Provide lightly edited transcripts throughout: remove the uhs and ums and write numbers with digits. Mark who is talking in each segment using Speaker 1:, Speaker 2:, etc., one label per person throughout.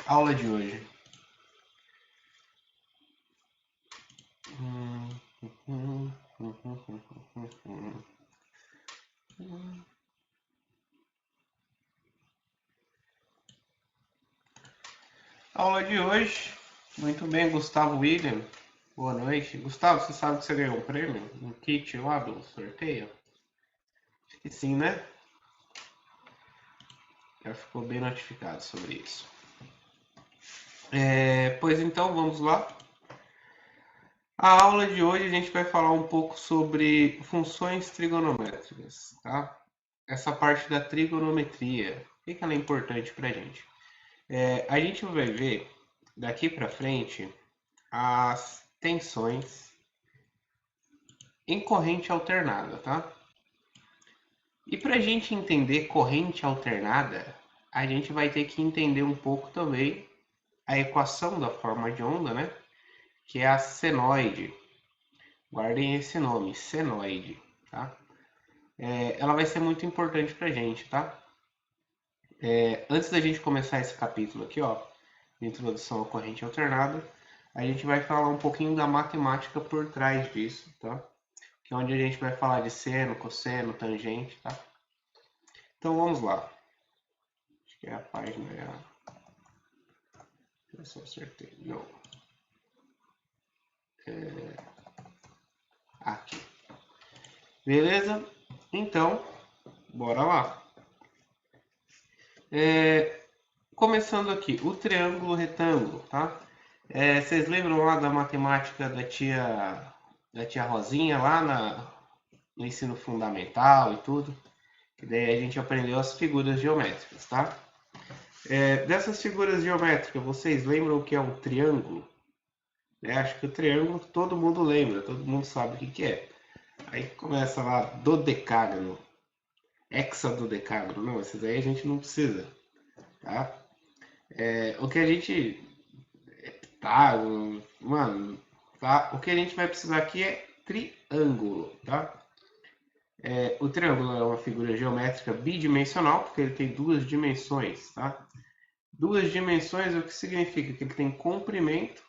Speaker 1: Aula de hoje. Aula de hoje. Muito bem, Gustavo William. Boa noite. Gustavo, você sabe que você ganhou um prêmio? Um kit lá do sorteio? Acho que sim, né? Já ficou bem notificado sobre isso. Pois então, vamos lá. A aula de hoje a gente vai falar um pouco sobre funções trigonométricas, tá? Essa parte da trigonometria, por que ela é importante para a gente? A gente vai ver daqui para frente as tensões em corrente alternada, tá? E para a gente entender corrente alternada, a gente vai ter que entender um pouco também a equação da forma de onda, né? Que é a senoide. Guardem esse nome, senoide, tá? Ela vai ser muito importante para a gente, tá? Antes da gente começar esse capítulo aqui, ó, de introdução à corrente alternada, a gente vai falar um pouquinho da matemática por trás disso, tá? Que é onde a gente vai falar de seno, cosseno, tangente, tá? Então vamos lá. Acho que é a página, eu só acertei. Não. Aqui. Beleza? Então, bora lá. Começando aqui, o triângulo retângulo, tá? Vocês lembram lá da matemática da tia Rosinha lá no ensino fundamental e tudo? Que daí a gente aprendeu as figuras geométricas, tá? Dessas figuras geométricas, vocês lembram o que é um triângulo? Acho que o triângulo todo mundo lembra, todo mundo sabe o que é. Aí começa lá, dodecágono, hexadodecágono. Não, esses aí a gente não precisa, tá? O que a gente tá, mano, tá? O que a gente vai precisar aqui é triângulo, tá? O triângulo é uma figura geométrica bidimensional, porque ele tem duas dimensões, tá? Duas dimensões, o que significa que ele tem comprimento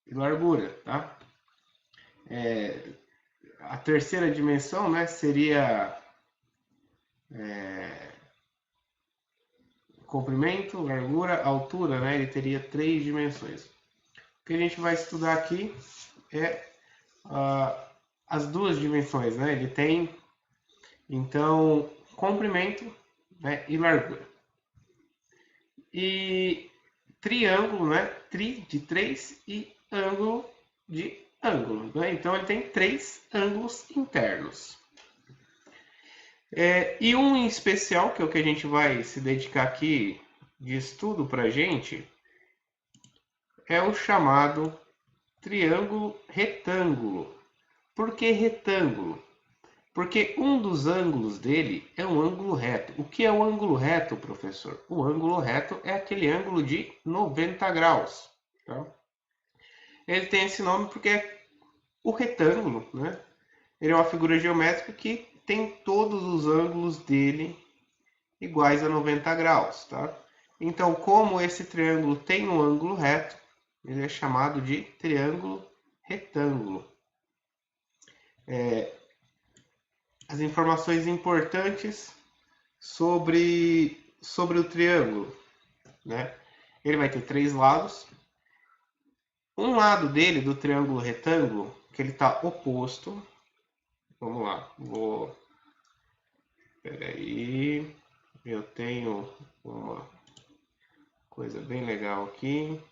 Speaker 1: e largura, tá? A terceira dimensão, né, seria comprimento, largura, altura, né? Ele teria três dimensões. O que a gente vai estudar aqui é as duas dimensões, né? Ele tem, então, comprimento, né, e largura. E triângulo, né? Tri de três e ângulo de ângulo, né? Então ele tem três ângulos internos. E um em especial, que é o que a gente vai se dedicar aqui de estudo para gente, é o chamado triângulo retângulo. Por que retângulo? Porque um dos ângulos dele é um ângulo reto. O que é o ângulo reto, professor? O ângulo reto é aquele ângulo de 90 graus. Tá? Ele tem esse nome porque o retângulo, né? Ele é uma figura geométrica que tem todos os ângulos dele iguais a 90 graus. Tá? Então, como esse triângulo tem um ângulo reto, ele é chamado de triângulo retângulo. As informações importantes sobre o triângulo, né? Ele vai ter três lados. Um lado dele, do triângulo retângulo, que ele está oposto. Vamos lá, Peraí, eu tenho uma coisa bem legal aqui.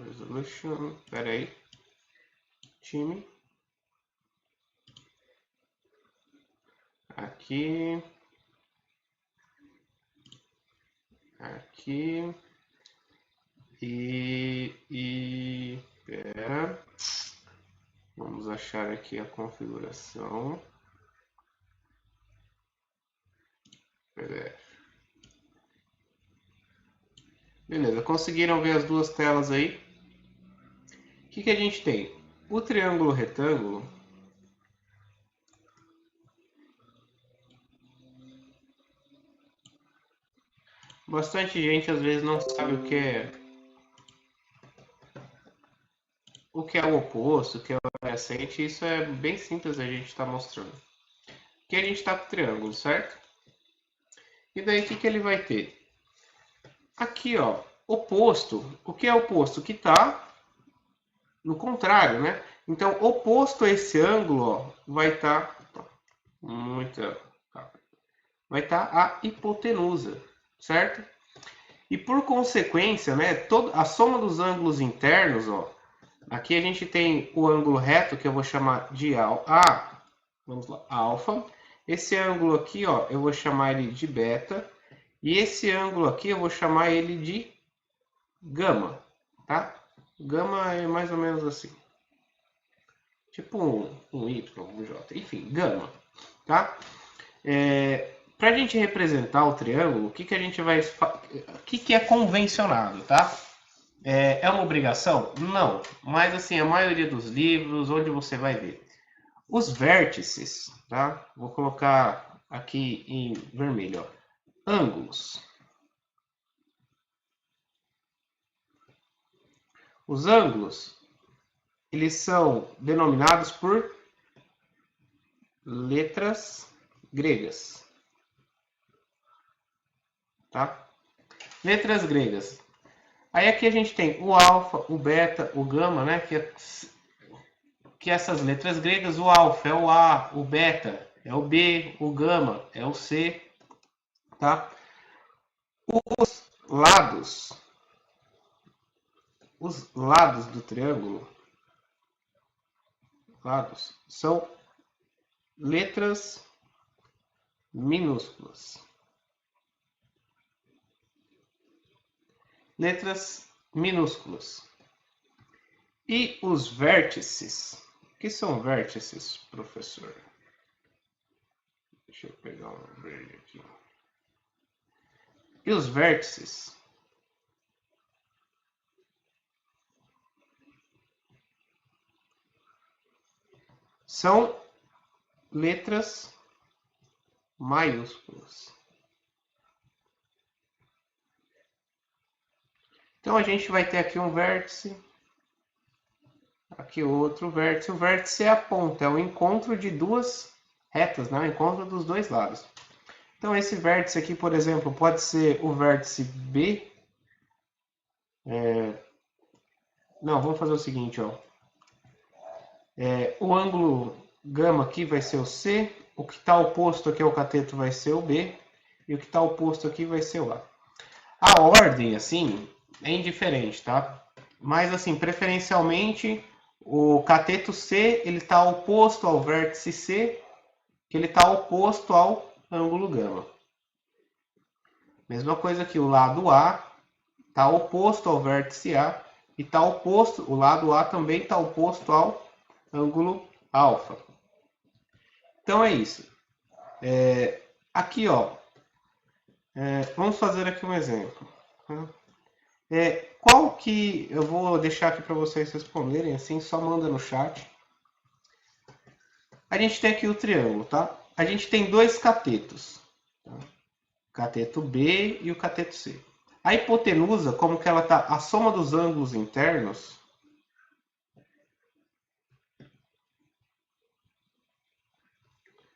Speaker 1: Resolution, peraí, time. Aqui. Aqui. Pera. Vamos achar aqui a configuração. PDF. Beleza, conseguiram ver as duas telas aí? O que a gente tem? O triângulo retângulo bastante gente às vezes não sabe o que é o oposto, o que é o adjacente. Isso é bem simples a gente estar mostrando. Aqui a gente está com o triângulo, certo? E daí o que ele vai ter? Aqui, ó, oposto. O que é oposto? O que está no contrário, né? Então, oposto a esse ângulo, ó, vai estar vai estar a hipotenusa, certo? E por consequência, né, a soma dos ângulos internos, ó, aqui a gente tem o ângulo reto que eu vou chamar de vamos lá, alfa. Esse ângulo aqui, ó, eu vou chamar ele de beta. E esse ângulo aqui eu vou chamar ele de gama, tá? Gama é mais ou menos assim. Tipo um Y, um J, enfim, gama, tá? Para a gente representar o triângulo, o que a gente vai... O que é convencionado, tá? É uma obrigação? Não, mas assim, a maioria dos livros, onde você vai ver. Os vértices, tá? Vou colocar aqui em vermelho, ó. Ângulos. Os ângulos, eles são denominados por letras gregas, tá? Letras gregas. Aí aqui a gente tem o alfa, o beta, o gama, né? Que essas letras gregas, o alfa é o A, o beta é o B, o gama é o C, tá? Lados, os lados do triângulo, lados, são letras minúsculas. Letras minúsculas. E os vértices? O que são vértices, professor? Deixa eu pegar um verde aqui. E os vértices são letras maiúsculas. Então a gente vai ter aqui um vértice, aqui outro vértice. O vértice é a ponta, é o encontro de duas retas, né? O encontro dos dois lados. Então esse vértice aqui, por exemplo, pode ser o vértice B. Não, vamos fazer o seguinte, ó. O ângulo gama aqui vai ser o C, o que está oposto aqui ao cateto vai ser o B, e o que está oposto aqui vai ser o A. A ordem, assim, é indiferente, tá? Mas, assim, preferencialmente, o cateto C, ele está oposto ao vértice C, que ele está oposto ao ângulo gama. Mesma coisa que o lado A está oposto ao vértice A, e está oposto, o lado A também está oposto ao ângulo alfa. Então é isso. Aqui, ó, vamos fazer aqui um exemplo. Qual que eu vou deixar aqui para vocês responderem, assim, só manda no chat. A gente tem aqui o triângulo, tá? A gente tem dois catetos, tá? O cateto B e o cateto C. A hipotenusa, como que ela tá, a soma dos ângulos internos,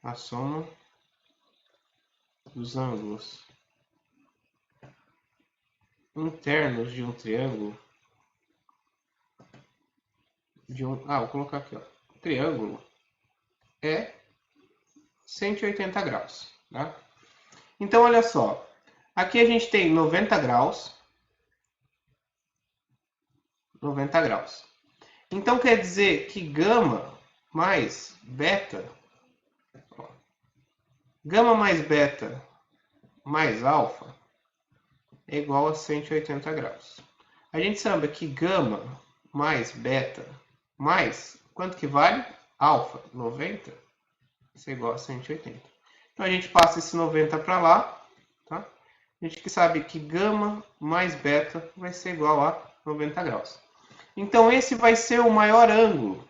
Speaker 1: a soma dos ângulos internos de um triângulo, vou colocar aqui, ó, triângulo é 180 graus, tá? Então, olha só, aqui a gente tem 90 graus, 90 graus. Então, quer dizer que gama mais beta, ó, gama mais beta mais alfa é igual a 180 graus. A gente sabe que gama mais beta mais, quanto que vale? Alfa, 90, isso é igual a 180. Então, a gente passa esse 90 para lá, tá? A gente sabe que gama mais beta vai ser igual a 90 graus. Então, esse vai ser o maior ângulo.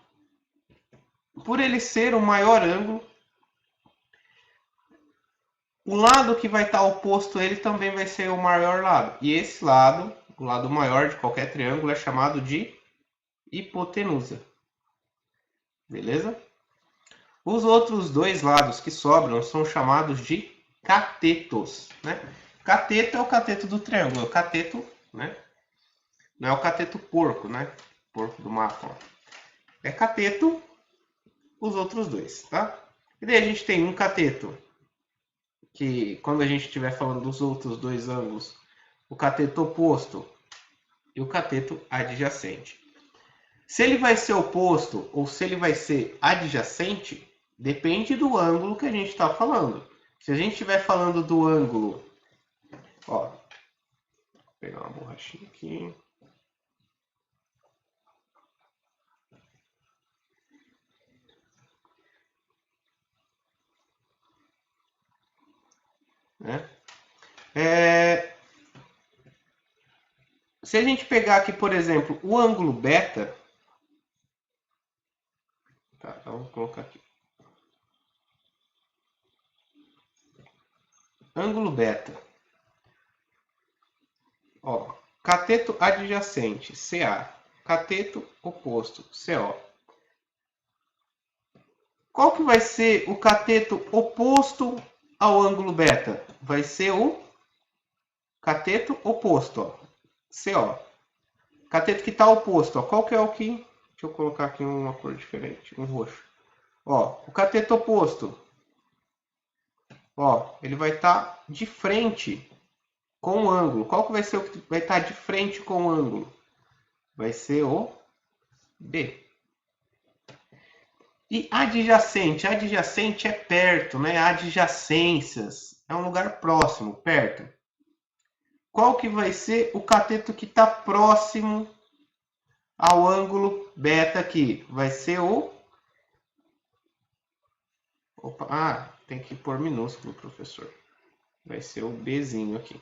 Speaker 1: Por ele ser o maior ângulo, o lado que vai estar oposto a ele também vai ser o maior lado. E esse lado, o lado maior de qualquer triângulo, é chamado de hipotenusa. Beleza? Os outros dois lados que sobram são chamados de catetos, né? Cateto é o cateto do triângulo, é o cateto, né? Não é o cateto porco, né? Porco do mato. É cateto os outros dois, tá? E daí a gente tem um cateto que, quando a gente estiver falando dos outros dois ângulos, o cateto oposto e o cateto adjacente. Se ele vai ser oposto ou se ele vai ser adjacente, depende do ângulo que a gente está falando. Se a gente estiver falando do ângulo, ó, vou pegar uma borrachinha aqui. Né? Se a gente pegar aqui, por exemplo, o ângulo beta, tá, então vou colocar aqui. Ângulo beta. Ó, cateto adjacente, CA. Cateto oposto, CO. Qual que vai ser o cateto oposto ao ângulo beta? Vai ser o cateto oposto, ó, CO. Cateto que está oposto, ó, qual que é o que... Deixa eu colocar aqui uma cor diferente, um roxo. Ó, o cateto oposto, ó, ele vai estar de frente com o ângulo. Qual que vai ser o que vai estar de frente com o ângulo? Vai ser o B. E adjacente? Adjacente é perto, né? Adjacências. É um lugar próximo, perto. Qual que vai ser o cateto que está próximo ao ângulo beta aqui? Vai ser o... Opa, ah, tem que pôr minúsculo, professor. Vai ser o Bzinho aqui.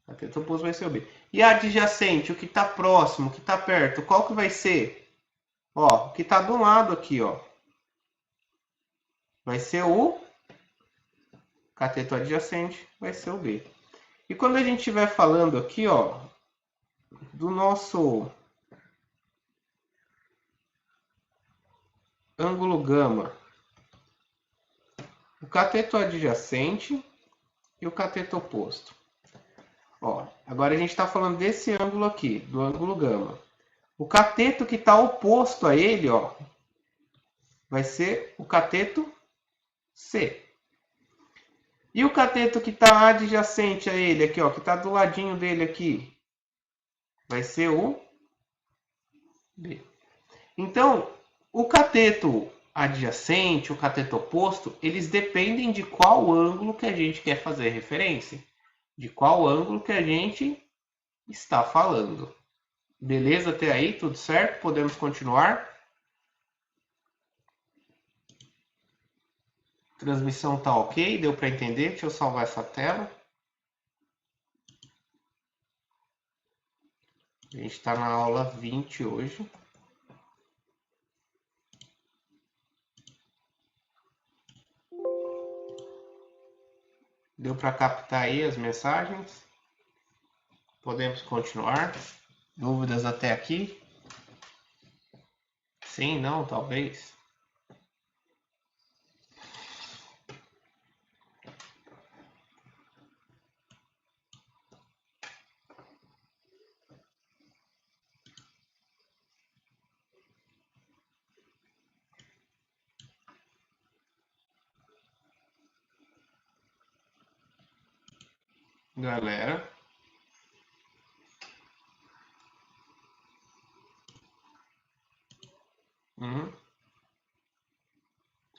Speaker 1: Cateto oposto vai ser o B. E adjacente, o que está próximo, o que está perto, qual que vai ser? Ó, o que está do lado aqui, ó. Vai ser o cateto adjacente, vai ser o B. E quando a gente estiver falando aqui, ó, do nosso ângulo gama, o cateto adjacente e o cateto oposto. Ó, agora a gente está falando desse ângulo aqui, do ângulo gama. O cateto que está oposto a ele, ó, vai ser o cateto C. E o cateto que está adjacente a ele aqui, ó, que está do ladinho dele aqui, vai ser o B. Então, o cateto adjacente, o cateto oposto, eles dependem de qual ângulo que a gente quer fazer referência, de qual ângulo que a gente está falando. Beleza até aí? Tudo certo? Podemos continuar? Transmissão tá ok? Deu para entender? Deixa eu salvar essa tela. A gente está na aula 20 hoje. Deu para captar aí as mensagens? Podemos continuar? Dúvidas até aqui? Sim, não, talvez. Galera.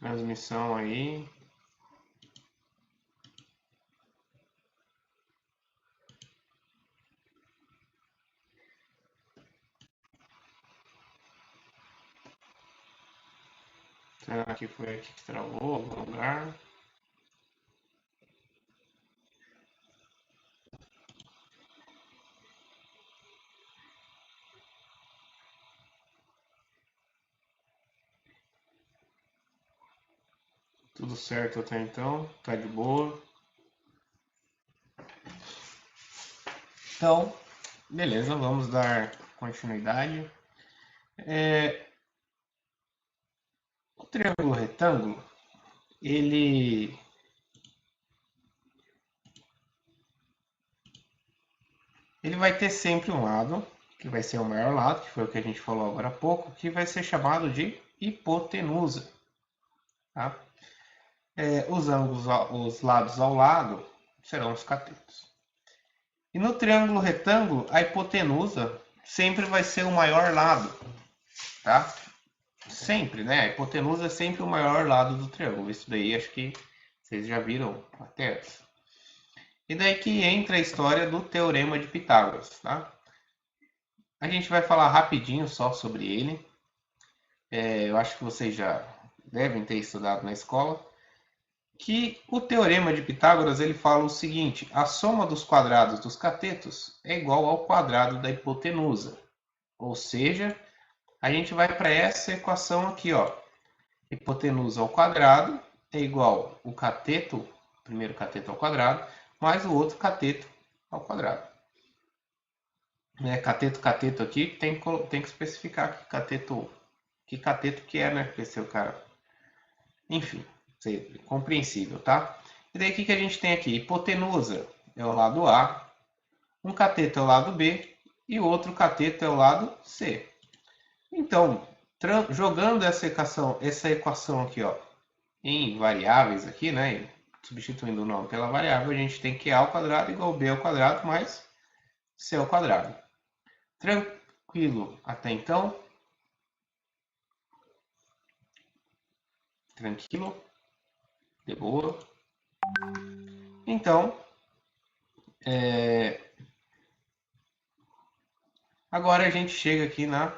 Speaker 1: Transmissão aí. Será que foi aqui que travou algum lugar? Tudo tudo certo até então, tá de boa. Então, beleza, vamos dar continuidade. O triângulo retângulo, ele vai ter sempre um lado, que vai ser o maior lado, que foi o que a gente falou agora há pouco, que vai ser chamado de hipotenusa. Tá? Os ângulos, os lados ao lado, serão os catetos. E no triângulo retângulo, a hipotenusa sempre vai ser o maior lado. Tá? Sempre, né? A hipotenusa é sempre o maior lado do triângulo. Isso daí acho que vocês já viram até antes. E daí que entra a história do Teorema de Pitágoras, tá? A gente vai falar rapidinho só sobre ele. Eu acho que vocês já devem ter estudado na escola. Que o Teorema de Pitágoras ele fala o seguinte: a soma dos quadrados dos catetos é igual ao quadrado da hipotenusa. Ou seja, a gente vai para essa equação aqui, ó. Hipotenusa ao quadrado é igual o cateto, o primeiro cateto ao quadrado, mais o outro cateto ao quadrado. Cateto aqui tem que especificar que cateto que é, né? Porque se o cara... Enfim, compreensível, tá? E daí o que a gente tem aqui? Hipotenusa é o lado A, um cateto é o lado B e o outro cateto é o lado C. Então, jogando essa equação aqui, ó, em variáveis aqui, né? Substituindo o nome pela variável, a gente tem que A ao quadrado igual B ao quadrado mais C ao quadrado. Tranquilo até então? Tranquilo? De boa? Então, agora a gente chega aqui na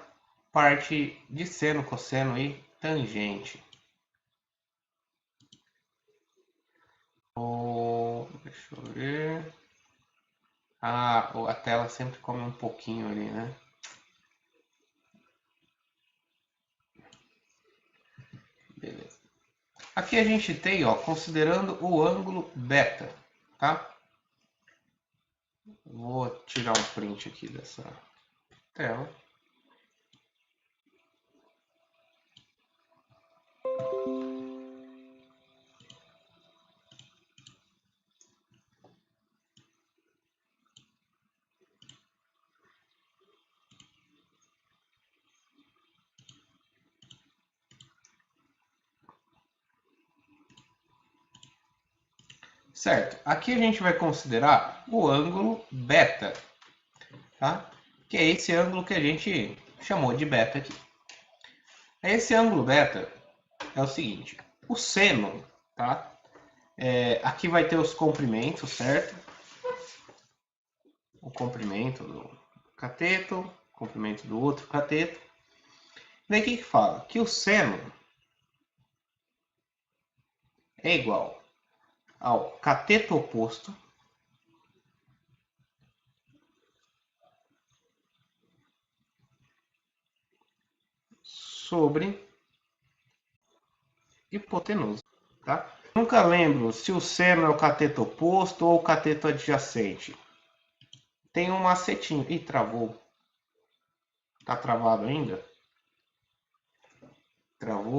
Speaker 1: parte de seno, cosseno e tangente. Deixa eu ver. A tela sempre come um pouquinho ali, né? Beleza. Aqui a gente tem, ó, considerando o ângulo beta, tá? Vou tirar um print aqui dessa tela. Certo, aqui a gente vai considerar o ângulo beta, tá? Que é esse ângulo que a gente chamou de beta aqui. Esse ângulo beta é o seguinte, o seno, tá? Aqui vai ter os comprimentos, certo? O comprimento do cateto, o comprimento do outro cateto. Daí o que fala? Que o seno é igual ao cateto oposto sobre hipotenusa, tá? Nunca lembro se o seno é o cateto oposto ou o cateto adjacente. Tem um macetinho. Ih, travou. Tá travado ainda? Travou.